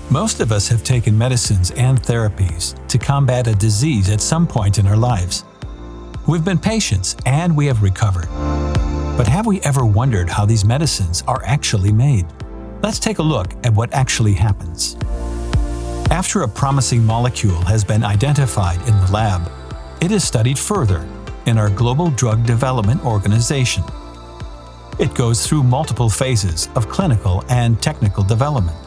Most of us have taken medicines and therapies to combat a disease at some point in our lives. We've been patients and we have recovered. But have we ever wondered how these medicines are actually made? Let's take a look at what actually happens. After a promising molecule has been identified in the lab, it is studied further in our Global Drug Development Organization. It goes through multiple phases of clinical and technical development.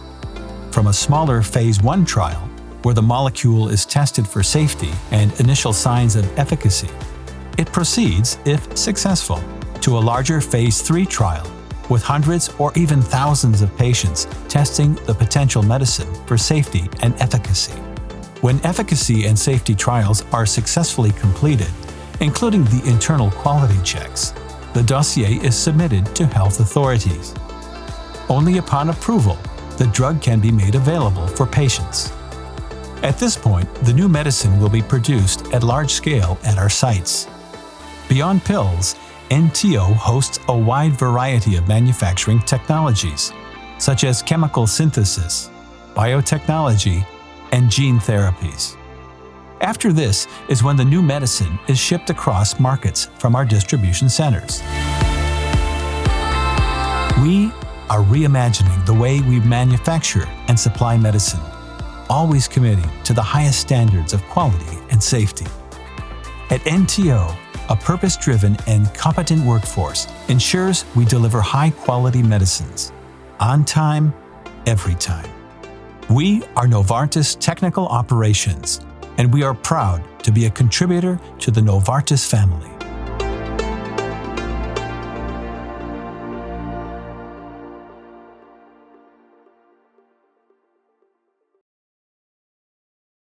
From a smaller Phase 1 trial, where the molecule is tested for safety and initial signs of efficacy, it proceeds, if successful, to a larger Phase 3 trial, with hundreds or even thousands of patients testing the potential medicine for safety and efficacy. When efficacy and safety trials are successfully completed, including the internal quality checks, the dossier is submitted to health authorities. Only upon approval, the drug can be made available for patients. At this point, the new medicine will be produced at large scale at our sites. Beyond pills, NTO hosts a wide variety of manufacturing technologies, such as chemical synthesis, biotechnology, and gene therapies. After this is when the new medicine is shipped across markets from our distribution centers. We are reimagining the way we manufacture and supply medicine, always committing to the highest standards of quality and safety. At NTO, a purpose-driven and competent workforce ensures we deliver high-quality medicines, on time, every time. We are Novartis Technical Operations, and we are proud to be a contributor to the Novartis family.